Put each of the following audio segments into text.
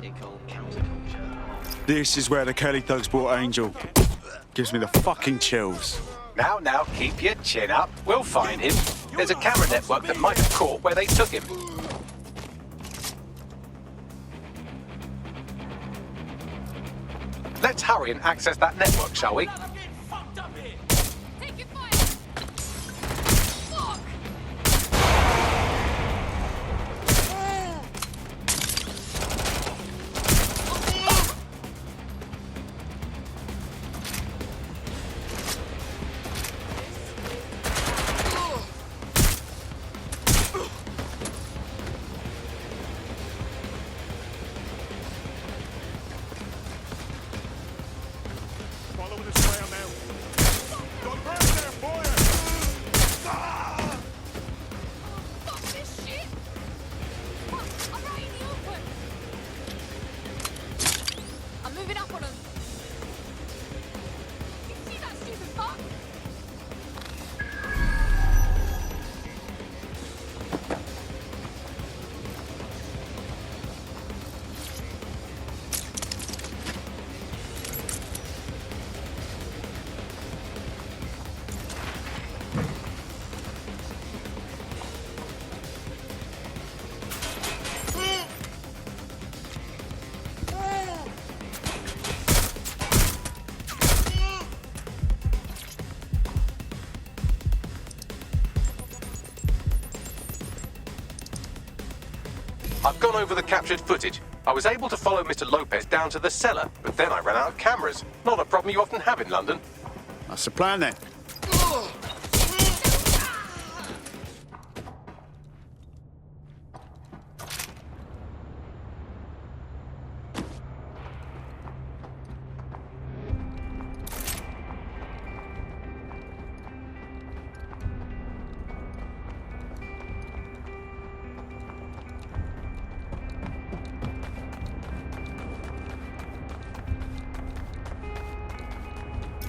political counterculture. This is where the Kelly thugs brought Angel. Gives me the fucking chills. Now, keep your chin up. We'll find him. There's a camera network that might have caught where they took him. Let's hurry and access that network, shall we? I've gone over the captured footage. I was able to follow Mr. Lopez down to the cellar, but then I ran out of cameras. Not a problem you often have in London. That's the plan then.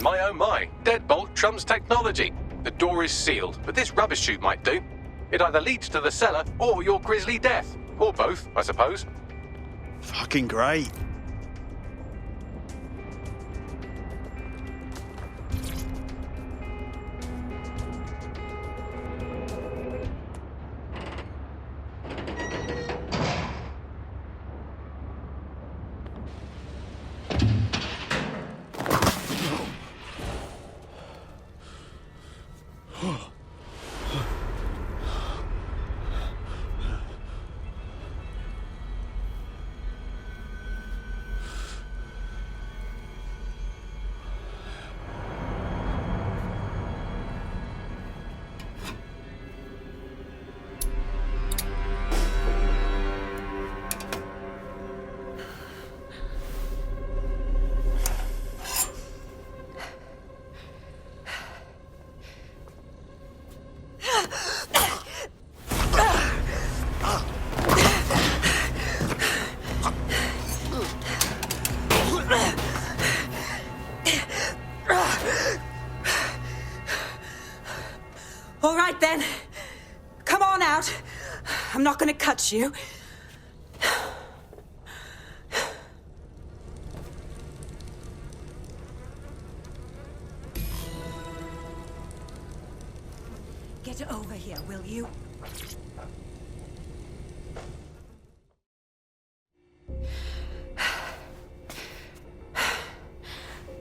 My oh my, deadbolt trumps technology. The door is sealed, but this rubbish chute might do. It either leads to the cellar or your grisly death. Or both, I suppose. Fucking great. All right, then. Come on out. I'm not gonna cut you. Get over here, will you?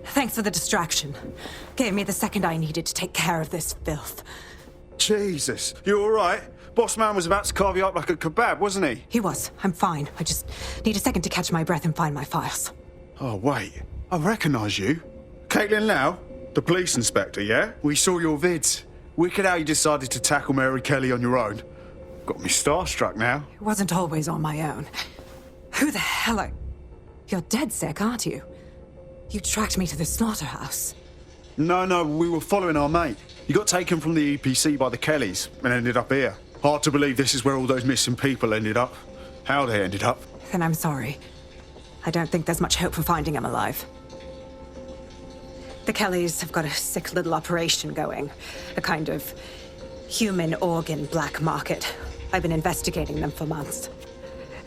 Thanks for the distraction. Gave me the second I needed to take care of this filth. Jesus, you all right? Boss man was about to carve you up like a kebab, wasn't he? He was. I'm fine. I just need a second to catch my breath and find my files. Oh, wait. I recognise you. Kaitlin Lau, the police inspector, yeah? We saw your vids. Wicked how you decided to tackle Mary Kelly on your own. Got me starstruck now. It wasn't always on my own. Who the hell are... You're dead sick, aren't you? You tracked me to the slaughterhouse. No, we were following our mate. He got taken from the EPC by the Kellys and ended up here. Hard to believe this is where all those missing people ended up. How they ended up. Then I'm sorry. I don't think there's much hope for finding him alive. The Kellys have got a sick little operation going. A kind of human organ black market. I've been investigating them for months.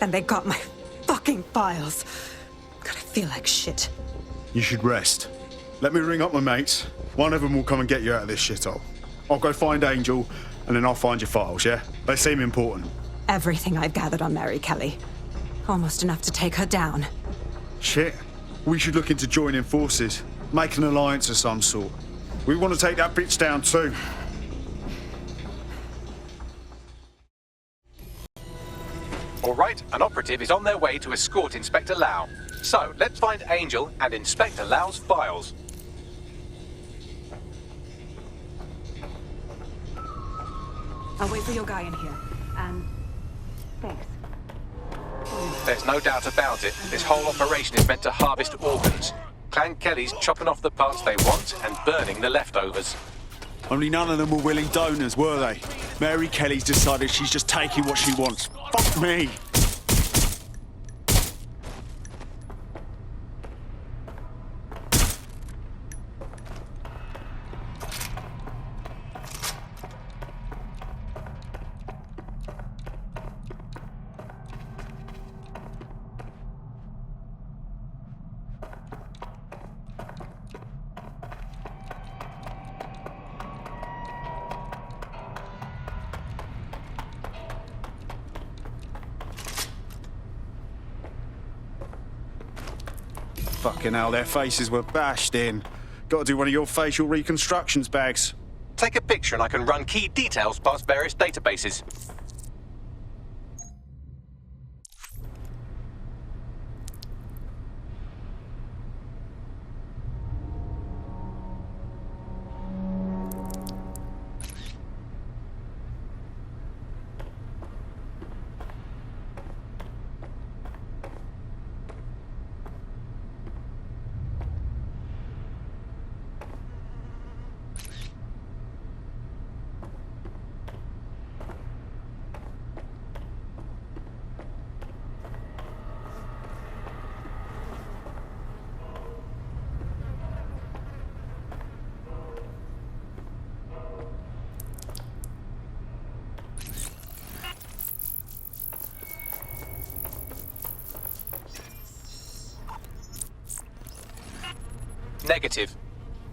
And they got my fucking fucking files. God, I feel like shit. You should rest. Let me ring up my mates. One of them will come and get you out of this shithole. I'll go find Angel, and then I'll find your files, yeah? They seem important. Everything I've gathered on Mary Kelly. Almost enough to take her down. Shit. We should look into joining forces. Make an alliance of some sort. We want to take that bitch down too. All right, an operative is on their way to escort Inspector Lau. So, let's find Angel and Inspector Lau's files. I'll wait for your guy in here. And thanks. There's no doubt about it. This whole operation is meant to harvest organs. Clan Kelly's chopping off the parts they want and burning the leftovers. Only none of them were willing donors, were they? Mary Kelly's decided she's just taking what she wants. Fuck me! Fucking hell, their faces were bashed in. Gotta do one of your facial reconstructions, Bags. Take a picture and I can run key details past various databases. Negative.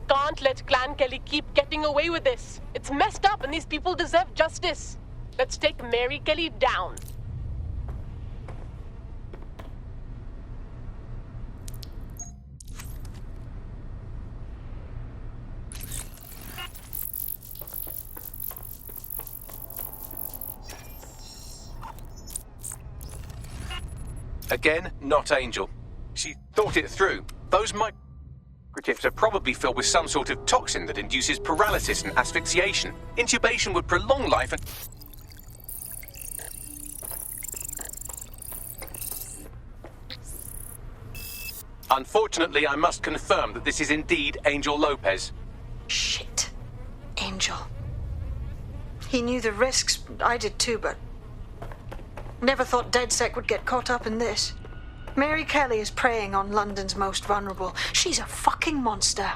Can't let Clan Kelly keep getting away with this. It's messed up and these people deserve justice. Let's take Mary Kelly down. Again, not Angel. She thought it through. Those microchips are probably filled with some sort of toxin that induces paralysis and asphyxiation. Intubation would prolong life and... Unfortunately, I must confirm that this is indeed Angel Lopez. Shit. Angel. He knew the risks. I did too, but... never thought DedSec would get caught up in this. Mary Kelly is preying on London's most vulnerable. She's a fucking monster.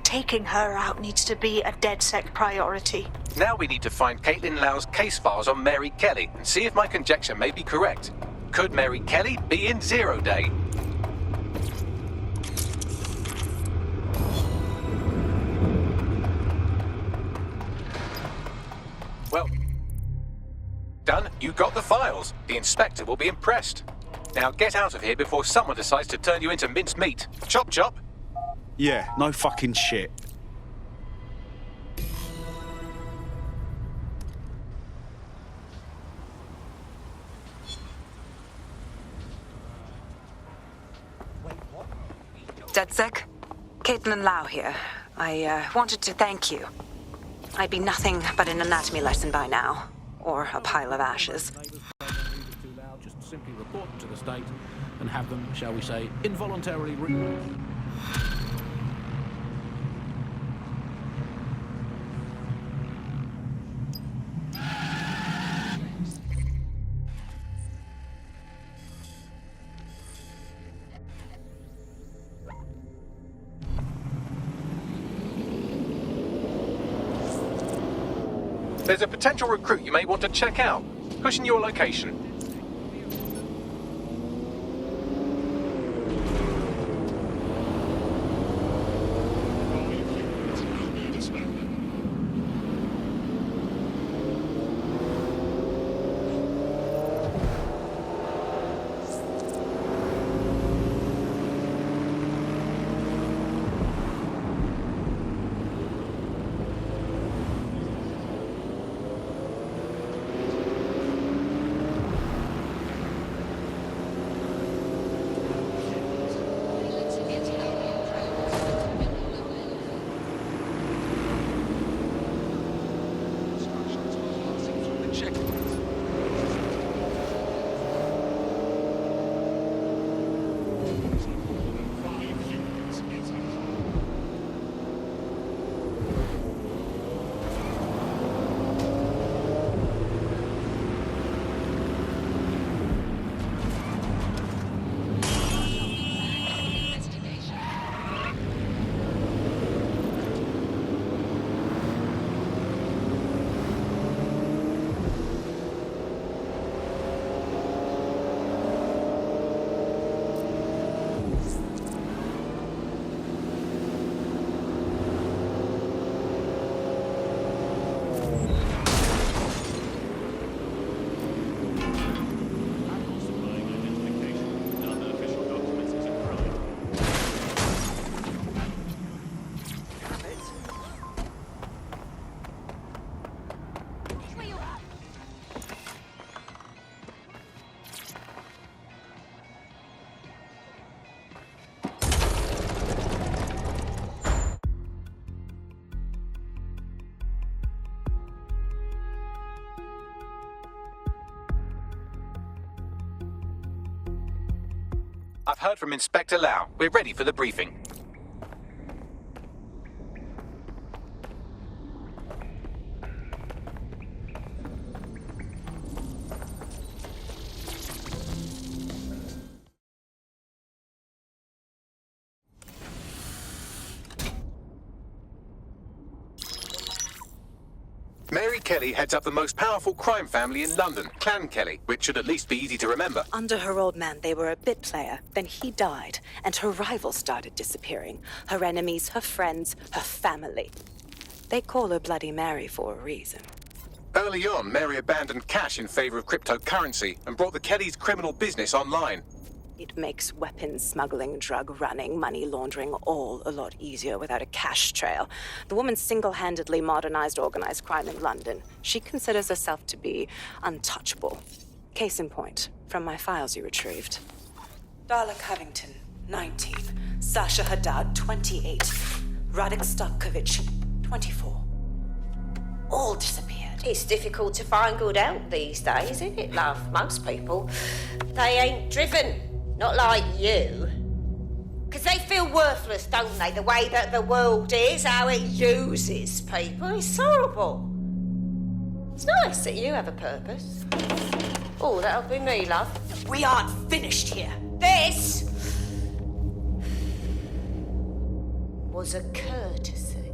Taking her out needs to be a DedSec priority. Now we need to find Kaitlin Lau's case files on Mary Kelly and see if my conjecture may be correct. Could Mary Kelly be in Zero Day? Well, done. You got the files. The inspector will be impressed. Now get out of here before someone decides to turn you into minced meat. Chop chop. Yeah, no fucking shit. DedSec? Kaitlin Lau here. I wanted to thank you. I'd be nothing but an anatomy lesson by now. Or a pile of ashes. Just simply report them to the state and have them, shall we say, involuntarily removed. There's a potential recruit you may want to check out. Pushing your location. I've heard from Inspector Lau. We're ready for the briefing. Mary Kelly heads up the most powerful crime family in London, Clan Kelly, which should at least be easy to remember. Under her old man, they were a bit player. Then he died, and her rivals started disappearing. Her enemies, her friends, her family. They call her Bloody Mary for a reason. Early on, Mary abandoned cash in favor of cryptocurrency and brought the Kellys' criminal business online. It makes weapons smuggling, drug running, money laundering all a lot easier without a cash trail. The woman single-handedly modernized organized crime in London. She considers herself to be untouchable. Case in point, from my files you retrieved. Darla Covington, 19. Sasha Haddad, 28. Radek Stavkovich, 24. All disappeared. It's difficult to find good help these days, isn't it, love? Most people, they ain't driven. Not like you. Because they feel worthless, don't they? The way that the world is, how it uses people. It's horrible. It's nice that you have a purpose. Oh, that'll be me, love. We aren't finished here. This was a courtesy.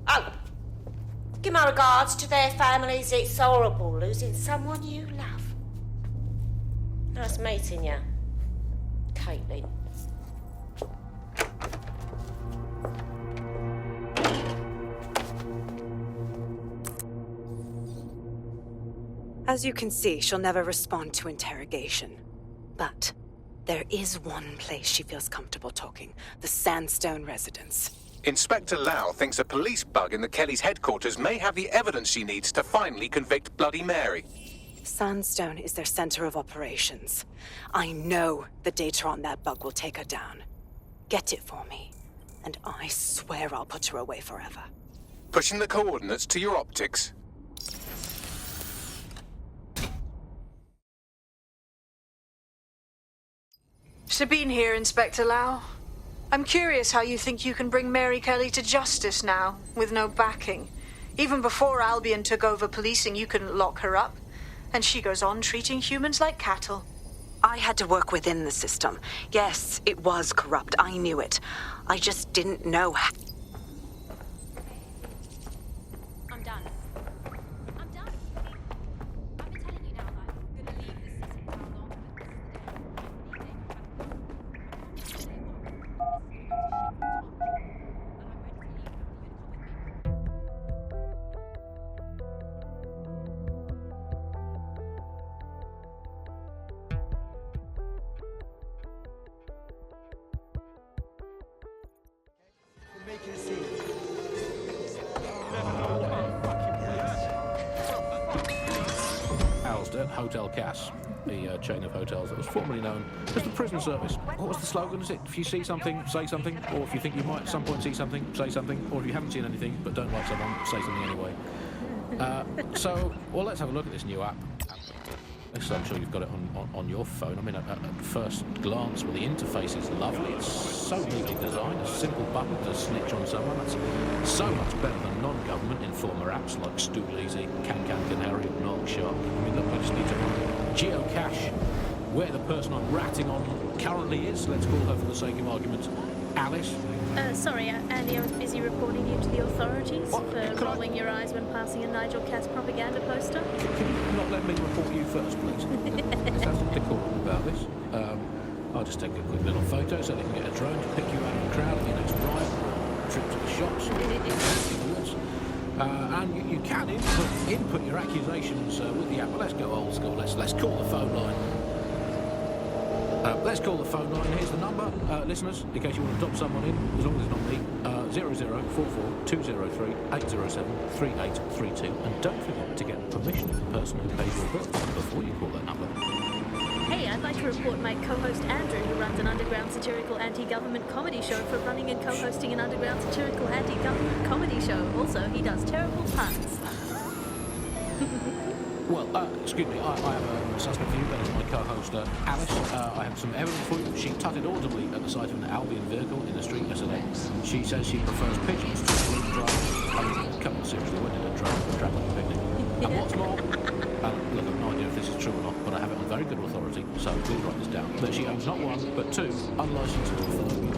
Oh, give my regards to their families. It's horrible losing someone you love. Nice meeting you, Kaitlin. As you can see, she'll never respond to interrogation. But there is one place she feels comfortable talking. The Sandstone residence. Inspector Lau thinks a police bug in the Kellys' headquarters may have the evidence she needs to finally convict Bloody Mary. Sandstone is their center of operations. I know the data on that bug will take her down. Get it for me, and I swear I'll put her away forever. Pushing the coordinates to your optics. Sabine here, Inspector Lau. I'm curious how you think you can bring Mary Kelly to justice now, with no backing. Even before Albion took over policing, you couldn't lock her up. And she goes on treating humans like cattle. I had to work within the system. Yes, it was corrupt. I knew it. I just didn't know how. I'm done. I'm done. I've been telling you now that I'm gonna leave this city for how long, but this is the day Hotel Cass, the chain of hotels that was formerly known as the prison service. What was the slogan? Is it, if you see something, say something, or if you think you might at some point see something, say something, or if you haven't seen anything but don't like someone, say something anyway. Well, let's have a look at this new app. I'm sure you've got it on your phone. I mean, at first glance, well, the interface is lovely. It's so neatly designed. A simple button to snitch on someone. That's so much better than non-government informer apps like Stool Easy, Can Canary, Nog Shark. I mean, look, I just need to geocache where the person I'm ratting on currently is. Let's call her, for the sake of argument, Alice. Sorry, Andy, I was busy reporting you to the authorities What? for rolling your eyes when passing a Nigel Cass propaganda poster. Can you not let me report you first, please? There's nothing decorum about this. I'll just take a quick little photo so they can get a drone to pick you out of the crowd at your next riot, trip to the shops, or in the woods. And you can input your accusations with the app. Well, let's go old school. Let's call the phone line. Let's call the phone line. Here's the number, listeners, in case you want to adopt someone in, as long as it's not me. 0044 203 807 3832. And don't forget to get the permission of the person who pays your bills before you call that number. Hey, I'd like to report my co-host Andrew, who runs an underground satirical anti-government comedy show, for running and co-hosting an underground satirical anti-government comedy show. Also, he does terrible puns. Well, excuse me, I have a suspect for you. That is my co-host, Alice. I have some evidence for you. She tutted audibly at the sight of an Albion vehicle in the street yesterday. She says she prefers pigeons to blue drones. I mean, come on, seriously, when did a drone travel on a picnic? And what's more, look, I've no idea if this is true or not, but I have it on very good authority, so please write this down, that she owns not one, but two unlicensed fur.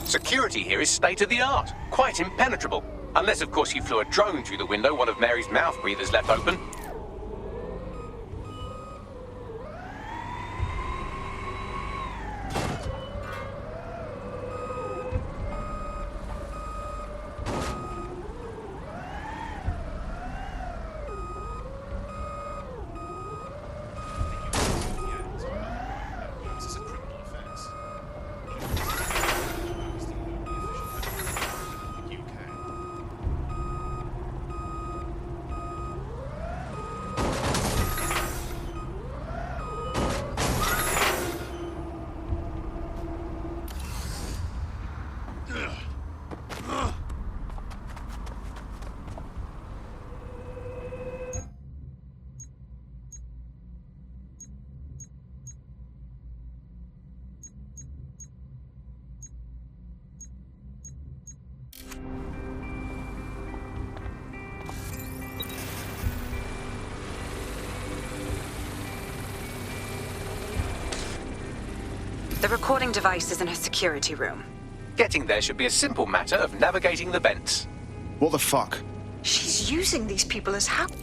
Security here is state-of-the-art, quite impenetrable. Unless, of course, you flew a drone through the window one of Mary's mouth breathers left open. The recording device is in her security room. Getting there should be a simple matter of navigating the vents. What the fuck? She's using these people as how? You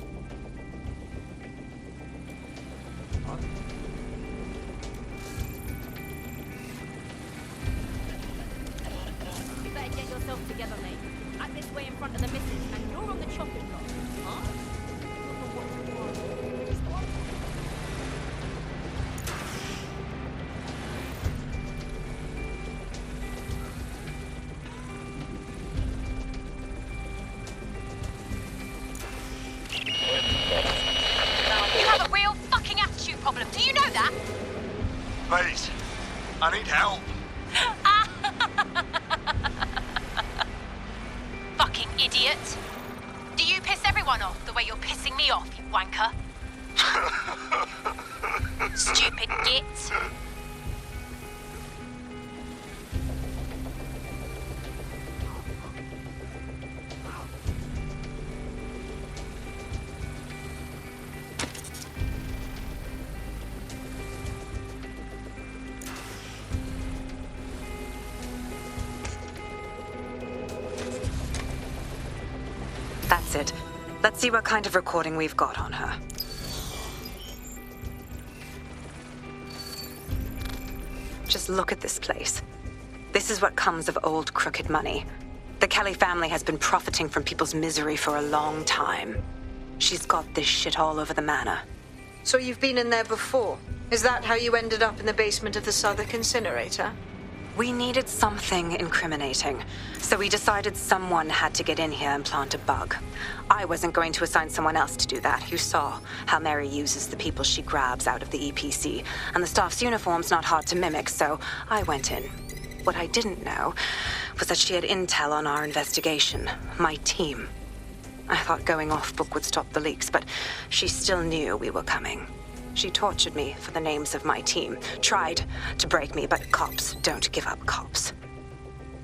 better get yourself together, mate. Act this way in front of the missus, and you're on the chopping block. Huh? You have a real fucking attitude problem. Do you know that? Please, I need help. Fucking idiot. Do you piss everyone off the way you're pissing me off, you wanker? Stupid git. That's it. Let's see what kind of recording we've got on her. Just look at this place. This is what comes of old crooked money. The Kelly family has been profiting from people's misery for a long time. She's got this shit all over the manor. So you've been in there before? Is that how you ended up in the basement of the Southwark incinerator? We needed something incriminating, so we decided someone had to get in here and plant a bug. I wasn't going to assign someone else to do that. You saw how Mary uses the people she grabs out of the EPC, and the staff's uniform's not hard to mimic, so I went in. What I didn't know was that she had intel on our investigation, my team. I thought going off book would stop the leaks, but she still knew we were coming. She tortured me for the names of my team, tried to break me, but cops don't give up cops.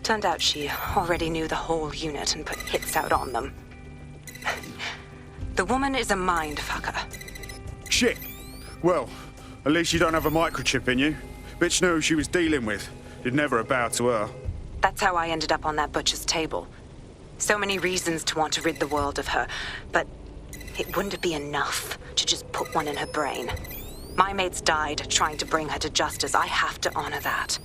Turned out she already knew the whole unit and put hits out on them. The woman is a mind fucker. Shit. Well, at least you don't have a microchip in you. Bitch knew who she was dealing with. You'd never bow to her. That's how I ended up on that butcher's table. So many reasons to want to rid the world of her, but it wouldn't be enough to just put one in her brain. My mates died trying to bring her to justice. I have to honor that.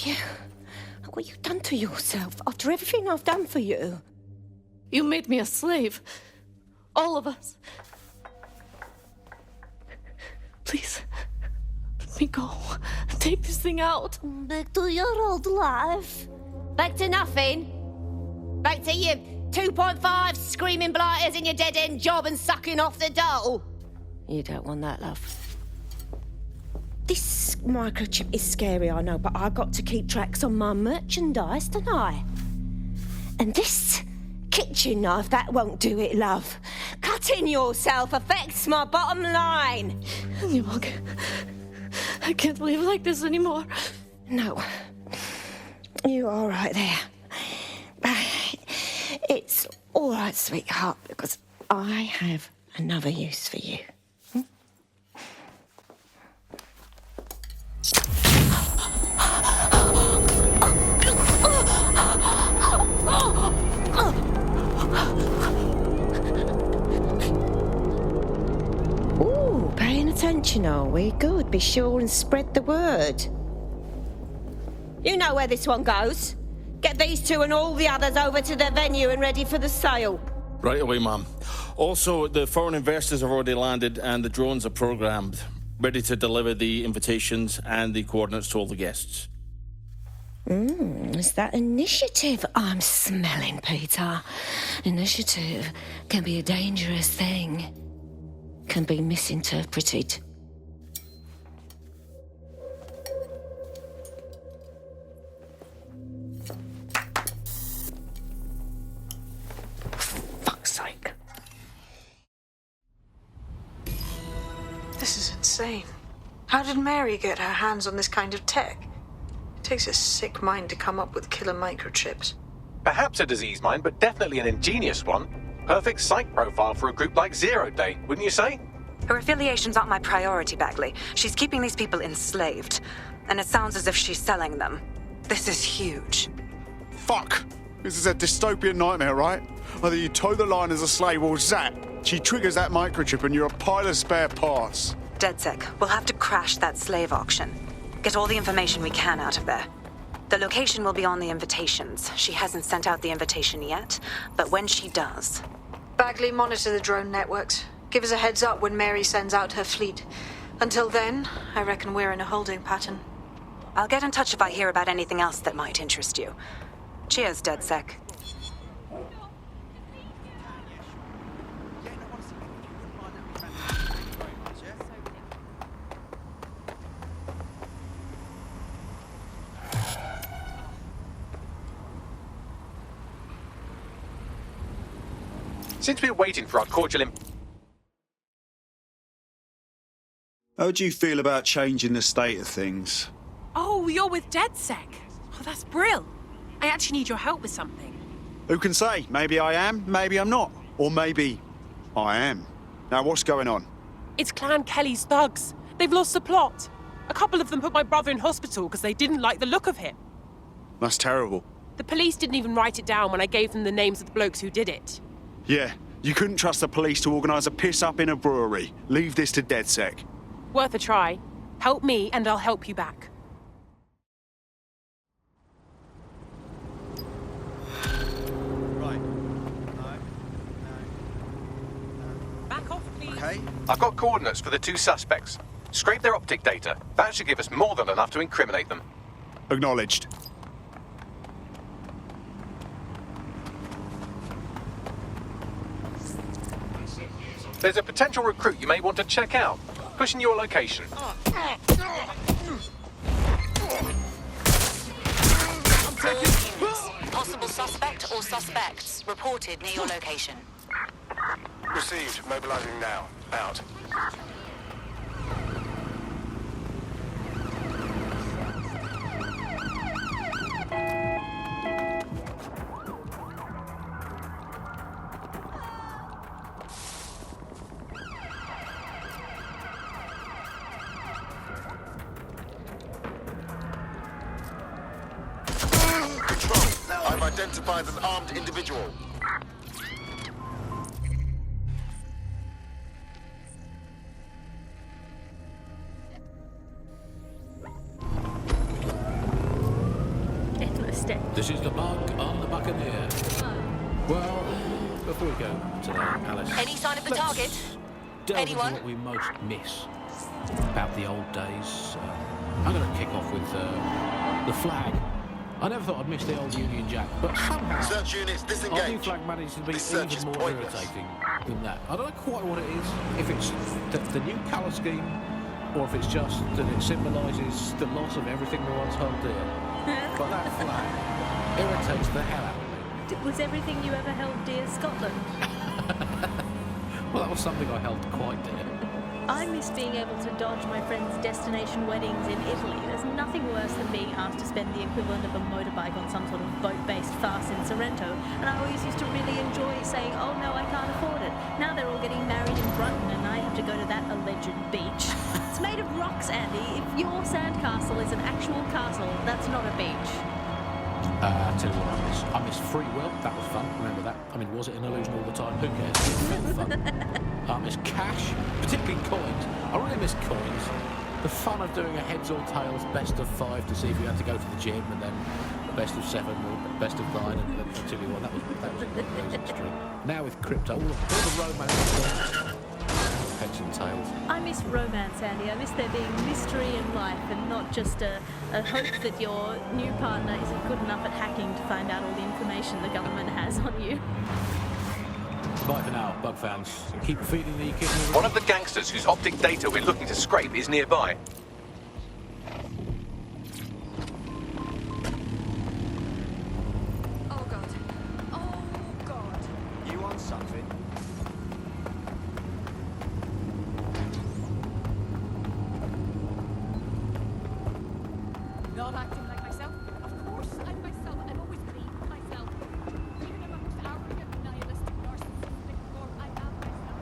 you? What you done to yourself after everything I've done for you? You made me a slave. All of us. Please, let me go. Take this thing out. Back to your old life. Back to nothing. Back to you 2.5 screaming blighters in your dead-end job and sucking off the dole. You don't want that, love. This microchip is scary, I know, but I got to keep tracks on my merchandise, don't I? And this kitchen knife, that won't do it, love. Cutting yourself affects my bottom line. I can't live like this anymore. No. You're all right there. It's all right, sweetheart, because I have another use for you. Ooh, paying attention, are we? Good. Be sure and spread the word. You know where this one goes. Get these two and all the others over to the venue and ready for the sale. Right away, Mum. Also, the foreign investors have already landed and the drones are programmed, ready to deliver the invitations and the coordinates to all the guests. Is that initiative I'm smelling, Peter? Initiative can be a dangerous thing. Can be misinterpreted. Fuck's sake. This is insane. How did Mary get her hands on this kind of tech? It takes a sick mind to come up with killer microchips. Perhaps a disease mind, but definitely an ingenious one. Perfect psych profile for a group like Zero Day, wouldn't you say? Her affiliations aren't my priority, Bagley. She's keeping these people enslaved. And it sounds as if she's selling them. This is huge. Fuck! This is a dystopian nightmare, right? Either you toe the line as a slave or zap. She triggers that microchip and you're a pile of spare parts. DedSec, we'll have to crash that slave auction. Get all the information we can out of there. The location will be on the invitations. She hasn't sent out the invitation yet, but when she does... Bagley, monitor the drone networks. Give us a heads up when Mary sends out her fleet. Until then, I reckon we're in a holding pattern. I'll get in touch if I hear about anything else that might interest you. Cheers, DedSec. Since we're waiting for our cordial How do you feel about changing the state of things? Oh, you're with DedSec. Oh, that's brill. I actually need your help with something. Who can say? Maybe I am, maybe I'm not. Or maybe I am. Now, what's going on? It's Clan Kelly's thugs. They've lost the plot. A couple of them put my brother in hospital because they didn't like the look of him. That's terrible. The police didn't even write it down when I gave them the names of the blokes who did it. Yeah, you couldn't trust the police to organise a piss-up in a brewery. Leave this to DedSec. Worth a try. Help me and I'll help you back. Right. Back off, please. Okay. I've got coordinates for the two suspects. Scrape their optic data. That should give us more than enough to incriminate them. Acknowledged. There's a potential recruit you may want to check out. Pushing your location. Possible suspect or suspects reported near your location. Received. Mobilizing now. Out. I've identified an armed individual. This is the bug on the Buccaneer. Well, before we go today, Alice... Any sign of the target? Delve Anyone? into what we most miss about the old days. I'm going to kick off with the flag. I never thought I'd miss the old Union Jack, but somehow Search units our disengaged. new flag managed to be This search even is more pointless. irritating than that. I don't know quite what it is, if it's the new colour scheme, or if it's just that it symbolises the loss of everything we once held dear. But that flag irritates the hell out of me. Was everything you ever held dear Scotland? Well, that was something I held quite dear. I miss being able to dodge my friends' destination weddings in Italy. There's nothing worse than being asked to spend the equivalent of a motorbike on some sort of boat-based farce in Sorrento, and I always used to really enjoy saying, oh no, I can't afford it. Now they're all getting married in Brunton, and I have to go to that alleged beach. It's made of rocks, Andy. If your sandcastle is an actual castle, that's not a beach. I'll tell you what I miss. I miss free will. That was fun. Remember that? I mean, was it an illusion all the time? Who cares? It felt fun. I miss cash, particularly coins. I really miss coins. The fun of doing a heads or tails best of 5 to see if you had to go to the gym, and then a best of 7 or best of 9 and then until you won. That was a losing streak. Now with crypto, all the romance, heads and tails. I miss romance, Andy. I miss there being mystery in life and not just a hope that your new partner isn't good enough at hacking to find out all the information the government has on you. Bye for now, bug fans. Keep feeding the kitten. One of the gangsters whose optic data we're looking to scrape is nearby. Oh god. Oh god. You want something? Not acting like myself. Of course, I'm myself. I've always been myself. Even if I'm most arrogant, nihilistic, narcissistic form, I am myself.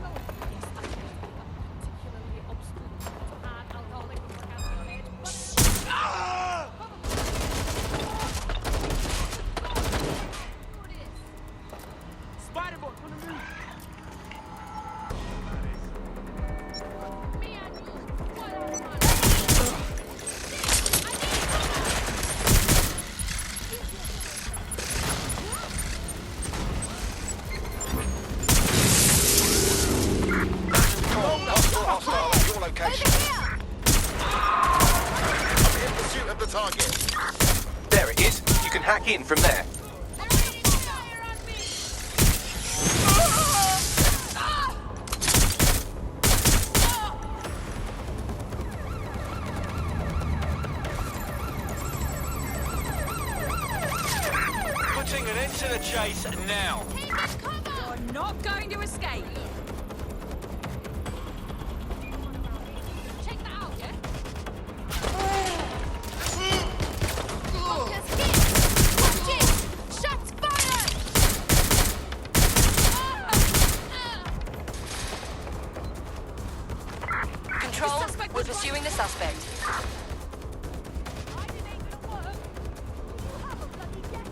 Well, yes, I know I'm particularly obstinate, bad, alcoholic, with orgasm on edge, but Spider-Boy, on the move! me and you, what are we? Hostile at your location. I'm in pursuit of the target. There it is. You can hack in from there. Putting an end to the chase now. You're not going to escape. Check that out, yeah? Focus hit! Watch it! Shots fired! Control, we're pursuing the suspect. It ain't gonna work. You have a bloody guess.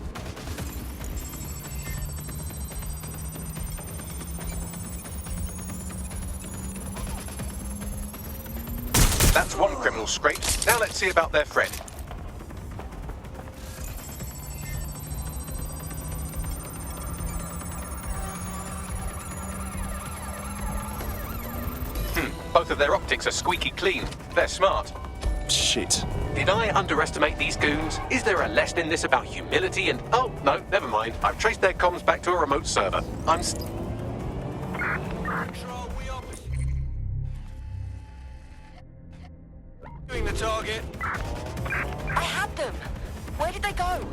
That's one criminal scraped. Now let's see about their friend. Both of their optics are squeaky clean. They're smart. Shit. Did I underestimate these goons? Is there a lesson in this about humility and... Oh, no, never mind. I've traced their comms back to a remote server. Control, we are pursuing the target. I had them. Where did they go?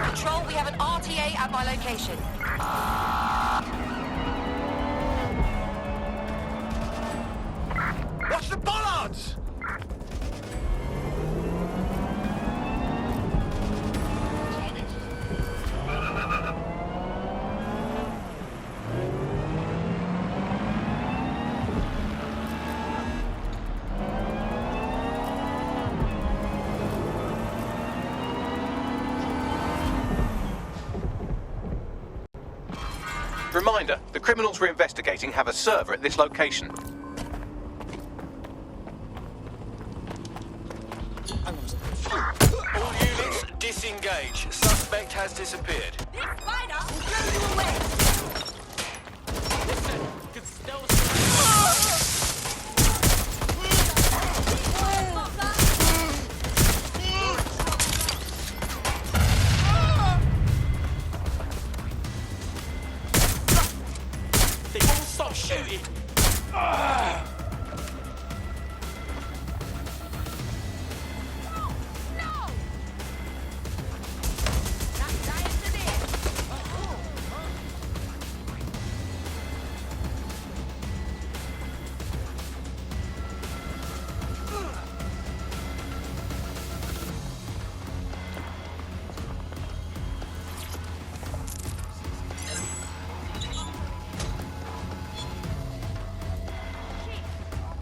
Control, we have an RTA at my location. Watch the bollards! Reminder, the criminals we're investigating have a server at this location. All units, disengage. Suspect has disappeared. This spider will blow you away. Listen, could still they won't stop shooting.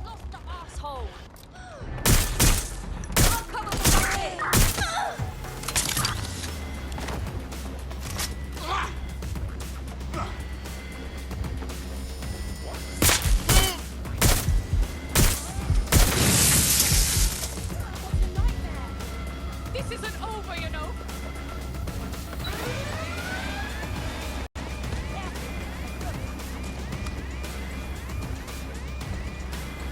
Lost the asshole. I'll cover for my head. What's a nightmare? This isn't over, you know.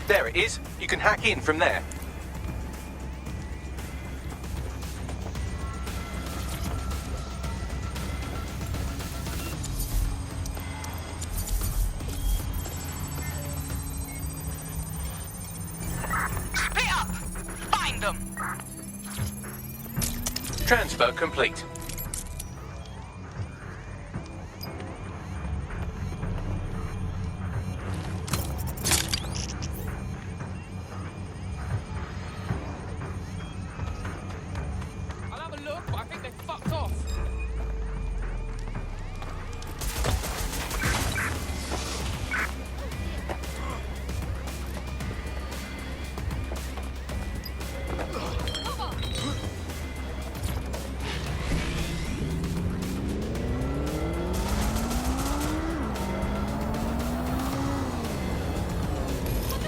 There it is. You can hack in from there. Split up! Find them! Transfer complete. I'll have a look, but I think they fucked off.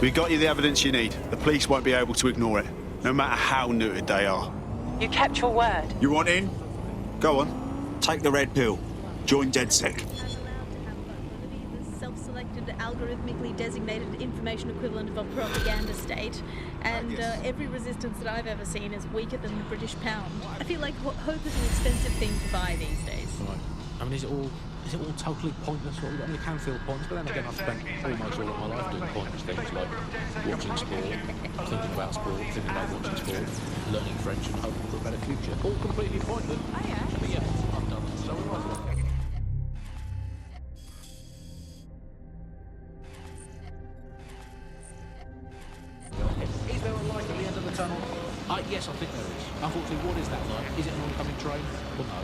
We got you the evidence you need. The police won't be able to ignore it, no matter how neutered they are. You kept your word. You want in? Go on. Take the red pill. Join DedSec. The self-selected, algorithmically designated information equivalent of a propaganda state, and every resistance that I've ever seen is weaker than the British pound. I feel like hope is an expensive thing to buy these days. Right. I mean, is it all totally pointless? I mean, it can feel pointless, but then again, I've spent almost all of my life doing pointless things like watching sport, thinking about sport, thinking about watching sport, learning French and hoping for a better future. All completely pointless. Oh, yeah. But yeah, I've done that, so we might as well. Is there a light at the end of the tunnel? Yes, I think there is. Unfortunately, what is that light? Is it an oncoming train? Well, no.